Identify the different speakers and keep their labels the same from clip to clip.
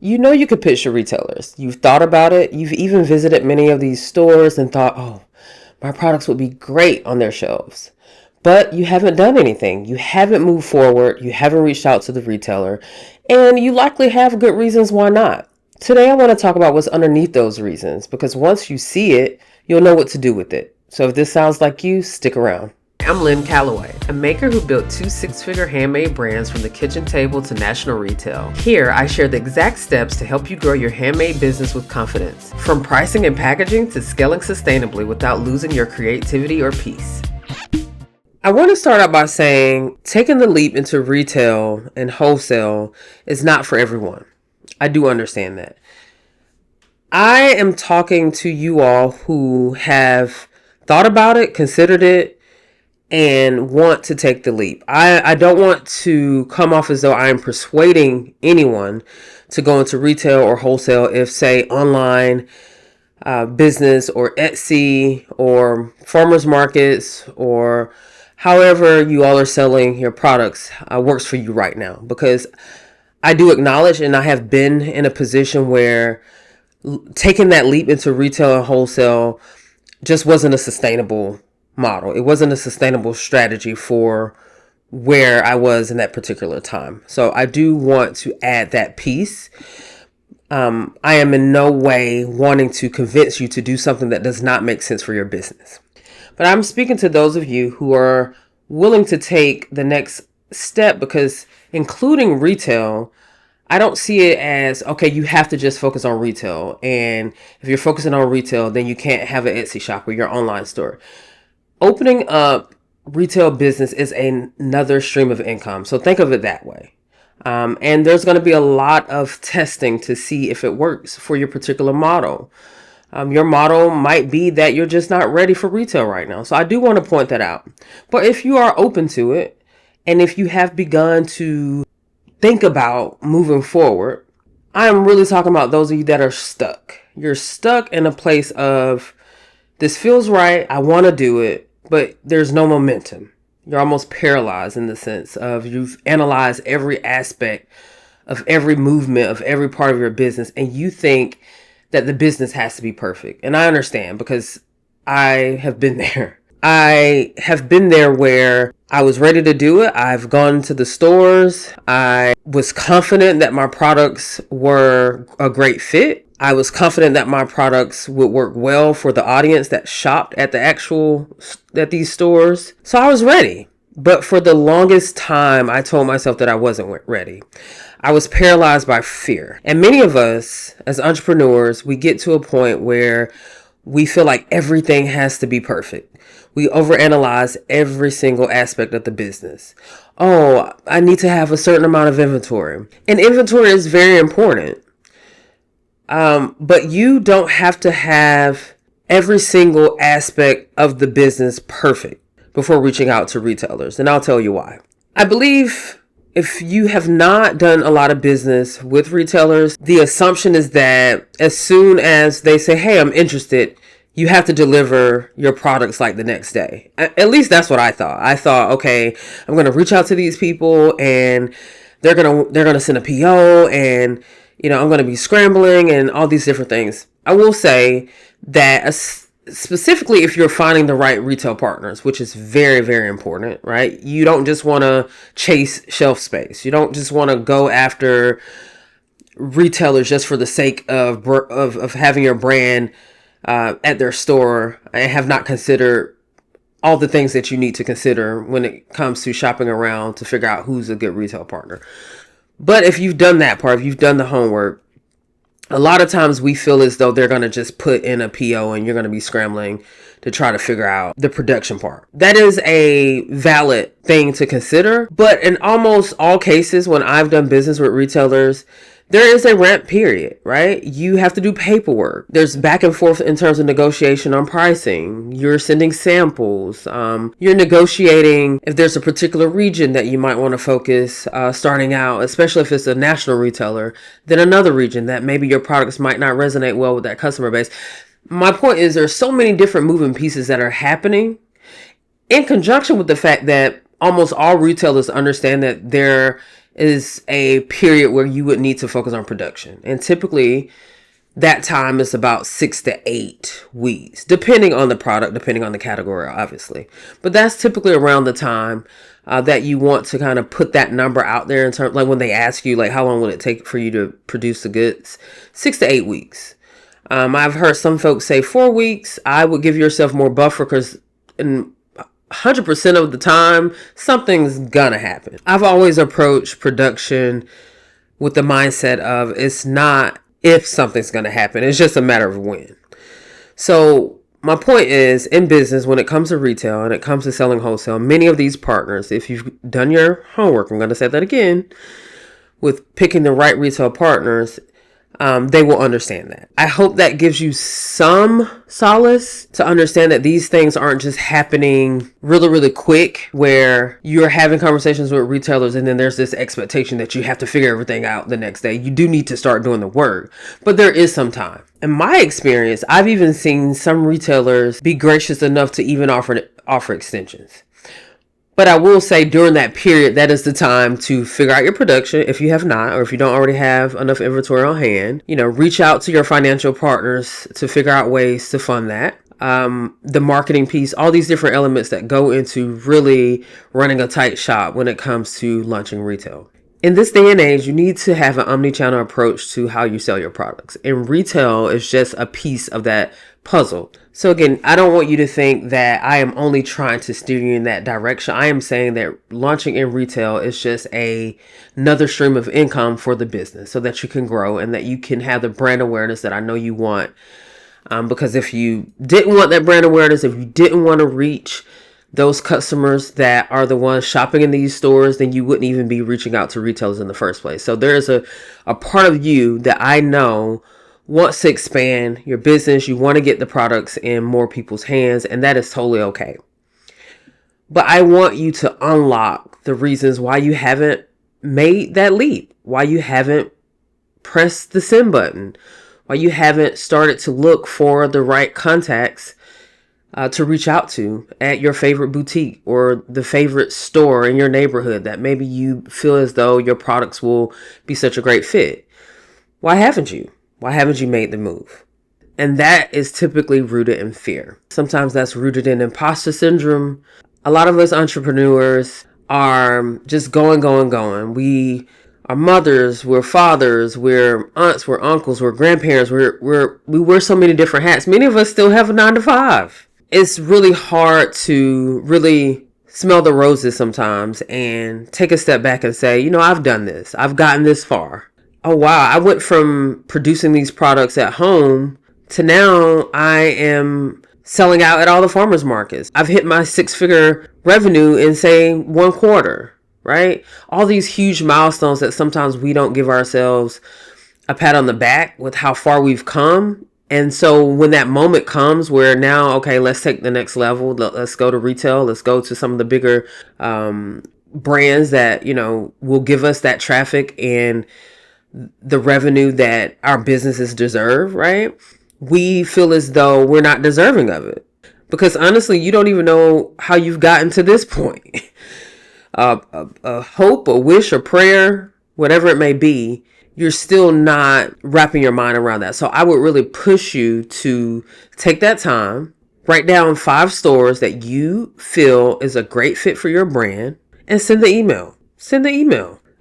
Speaker 1: You know you could pitch your retailers. You've thought about it. You've even visited many of these stores and thought, oh, my products would be great on their shelves. But you haven't done anything. You haven't moved forward. You haven't reached out to the retailer. And you likely have good reasons why not. Today I want to talk about what's underneath those reasons, because once you see it, you'll know what to do with it. So if this sounds like you, stick around. I'm Lynn Calloway, a maker who built 2 six-figure handmade brands from the kitchen table to national retail. Here, I share the exact steps to help you grow your handmade business with confidence, from pricing and packaging to scaling sustainably without losing your creativity or peace. I want to start out by saying taking the leap into retail and wholesale is not for everyone. I do understand that. I am talking to you all who have thought about it, considered it, and want to take the leap. I don't want to come off as though I am persuading anyone to go into retail or wholesale if, say, online business or Etsy or farmers markets or however you all are selling your products works for you right now. Because I do acknowledge, and I have been in a position where taking that leap into retail and wholesale just wasn't a sustainable model. It wasn't a sustainable strategy for where I was in that particular time. So I do want to add that piece. I am in no way wanting to convince you to do something that does not make sense for your business. But I'm speaking to those of you who are willing to take the next step, because including retail, I don't see it as, okay, you have to just focus on retail. And if you're focusing on retail, then you can't have an Etsy shop or your online store. Opening up retail business is another stream of income. So think of it that way. And there's going to be a lot of testing to see if it works for your particular model. Your model might be that you're just not ready for retail right now. So I do want to point that out. But if you are open to it, and if you have begun to think about moving forward, I am really talking about those of you that are stuck. You're stuck in a place of, this feels right, I want to do it, but there's no momentum. You're almost paralyzed in the sense of you've analyzed every aspect of every movement of every part of your business, and you think that the business has to be perfect. And I understand, because I have been there. I have been there where I was ready to do it. I've gone to the stores. I was confident that my products were a great fit. I was confident that my products would work well for the audience that shopped at these stores. So I was ready. But for the longest time, I told myself that I wasn't ready. I was paralyzed by fear. And many of us as entrepreneurs, we get to a point where we feel like everything has to be perfect. We overanalyze every single aspect of the business. Oh, I need to have a certain amount of inventory. And inventory is very important. But you don't have to have every single aspect of the business perfect before reaching out to retailers. And I'll tell you why. I believe if you have not done a lot of business with retailers, the assumption is that as soon as they say, hey, I'm interested, you have to deliver your products like the next day. At least that's what I thought. I thought, okay, I'm going to reach out to these people and they're going to send a PO, and I'm going to be scrambling and all these different things. I will say that specifically if you're finding the right retail partners, which is very, very important, right? You don't just want to chase shelf space. You don't just want to go after retailers just for the sake of having your brand at their store, and have not considered all the things that you need to consider when it comes to shopping around to figure out who's a good retail partner. But if you've done that part, if you've done the homework, a lot of times we feel as though they're going to just put in a PO and you're going to be scrambling to try to figure out the production part. That is a valid thing to consider. But in almost all cases, when I've done business with retailers, there is a ramp period, right? You have to do paperwork. There's back and forth in terms of negotiation on pricing. You're sending samples. You're negotiating if there's a particular region that you might want to focus starting out, especially if it's a national retailer, then another region that maybe your products might not resonate well with that customer base. My point is there's so many different moving pieces that are happening in conjunction with the fact that almost all retailers understand that there is a period where you would need to focus on production. And typically that time is about 6 to 8 weeks, depending on the product, depending on the category, obviously. But that's typically around the time that you want to kind of put that number out there in terms, like when they ask you, like, how long will it take for you to produce the goods? 6 to 8 weeks. I've heard some folks say 4 weeks. I would give yourself more buffer because in 100% of the time, something's gonna happen. I've always approached production with the mindset of it's not if something's gonna happen, it's just a matter of when. So my point is, in business, when it comes to retail and it comes to selling wholesale, many of these partners, if you've done your homework, I'm gonna say that again, with picking the right retail partners, they will understand that. I hope that gives you some solace to understand that these things aren't just happening really, really quick, where you're having conversations with retailers and then there's this expectation that you have to figure everything out the next day. You do need to start doing the work, but there is some time. In my experience, I've even seen some retailers be gracious enough to even offer extensions. But I will say during that period, that is the time to figure out your production. If you have not, or if you don't already have enough inventory on hand, reach out to your financial partners to figure out ways to fund that. The marketing piece, all these different elements that go into really running a tight shop when it comes to launching retail. In this day and age, you need to have an omni-channel approach to how you sell your products. And retail is just a piece of that puzzle. So again, I don't want you to think that I am only trying to steer you in that direction. I am saying that launching in retail is just another stream of income for the business so that you can grow and that you can have the brand awareness that I know you want. Because if you didn't want that brand awareness, if you didn't want to reach those customers that are the ones shopping in these stores, then you wouldn't even be reaching out to retailers in the first place. So there is a part of you that I know wants to expand your business. You want to get the products in more people's hands, and that is totally okay. But I want you to unlock the reasons why you haven't made that leap, why you haven't pressed the send button, why you haven't started to look for the right contacts to reach out to at your favorite boutique or the favorite store in your neighborhood that maybe you feel as though your products will be such a great fit. Why haven't you? Why haven't you made the move? And that is typically rooted in fear. Sometimes that's rooted in imposter syndrome. A lot of us entrepreneurs are just going. We are mothers, we're fathers, we're aunts, we're uncles, we're grandparents, we wear so many different hats. Many of us still have a 9-to-5. It's really hard to really smell the roses sometimes and take a step back and say, I've done this. I've gotten this far. Oh, wow. I went from producing these products at home to now I am selling out at all the farmers markets. I've hit my 6-figure revenue in, say, 1 quarter, right? All these huge milestones that sometimes we don't give ourselves a pat on the back with how far we've come. And so when that moment comes where now, okay, let's take the next level. Let's go to retail. Let's go to some of the bigger brands that, will give us that traffic and the revenue that our businesses deserve, right? We feel as though we're not deserving of it. Because honestly, you don't even know how you've gotten to this point. A hope, a wish, a prayer, whatever it may be, you're still not wrapping your mind around that. So I would really push you to take that time, write down 5 stores that you feel is a great fit for your brand, and send the email.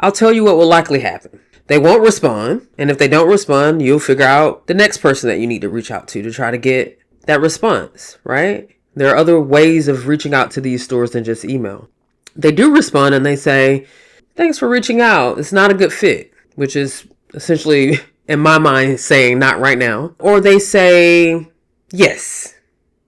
Speaker 1: I'll tell you what will likely happen. They won't respond. And if they don't respond, you'll figure out the next person that you need to reach out to try to get that response, right? There are other ways of reaching out to these stores than just email. They do respond and they say, thanks for reaching out. It's not a good fit, which is essentially, in my mind, saying not right now. Or they say, yes,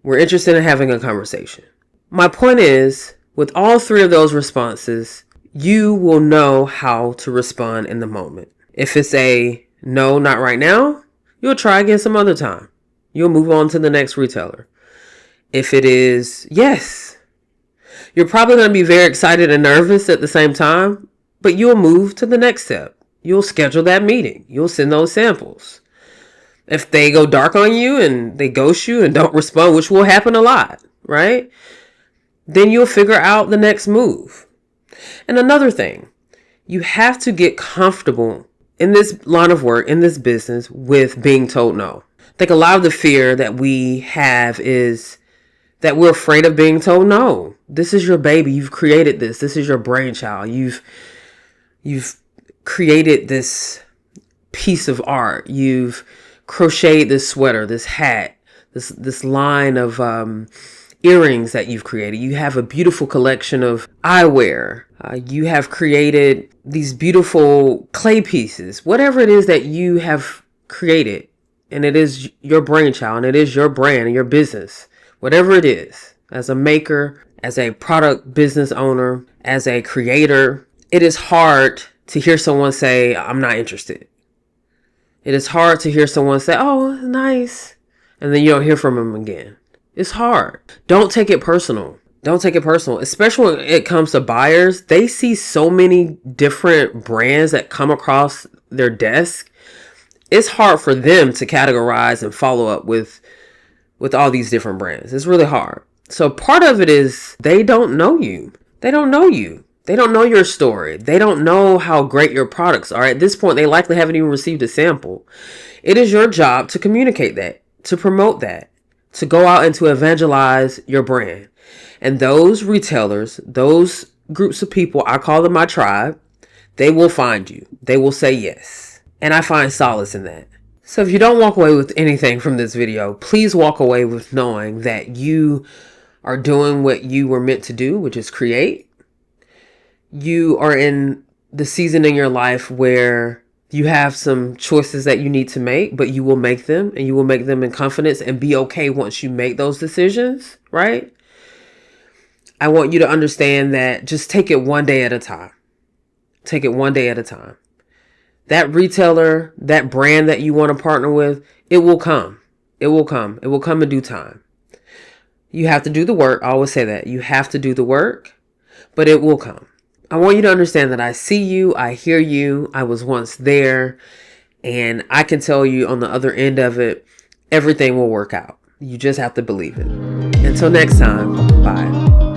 Speaker 1: we're interested in having a conversation. My point is, with all 3 of those responses, you will know how to respond in the moment. If it's a no, not right now, you'll try again some other time. You'll move on to the next retailer. If it is yes, you're probably going to be very excited and nervous at the same time, but you'll move to the next step. You'll schedule that meeting. You'll send those samples. If they go dark on you and they ghost you and don't respond, which will happen a lot, right? Then you'll figure out the next move. And another thing, You have to get comfortable in this line of work, in this business, with being told no. I think a lot of the fear that we have is that we're afraid of being told no. This is your baby. You've created this. This is your brainchild. You've created this piece of art. You've crocheted this sweater, this hat, this line of earrings that you've created. You have a beautiful collection of eyewear. You have created these beautiful clay pieces. Whatever it is that you have created, and it is your brainchild, and it is your brand and your business. Whatever it is, as a maker, as a product business owner, as a creator, it is hard to hear someone say, I'm not interested. It is hard to hear someone say, oh, nice, and then you don't hear from them again. It's hard. Don't take it personal. Don't take it personal, especially when it comes to buyers. They see so many different brands that come across their desk. It's hard for them to categorize and follow up with all these different brands. It's really hard. So part of it is they don't know you. They don't know you. They don't know your story. They don't know how great your products are. At this point, they likely haven't even received a sample. It is your job to communicate that, to promote that, to go out and to evangelize your brand. And those retailers, those groups of people, I call them my tribe, they will find you. They will say yes. And I find solace in that. So if you don't walk away with anything from this video, please walk away with knowing that you are doing what you were meant to do, which is create. You are in the season in your life where you have some choices that you need to make, but you will make them, and you will make them in confidence and be okay once you make those decisions, right? I want you to understand that just take it one day at a time. Take it one day at a time. That retailer, that brand that you want to partner with, it will come. It will come. It will come in due time. You have to do the work. I always say that. You have to do the work, but it will come. I want you to understand that I see you. I hear you. I was once there, and I can tell you on the other end of it, everything will work out. You just have to believe it. Until next time, bye.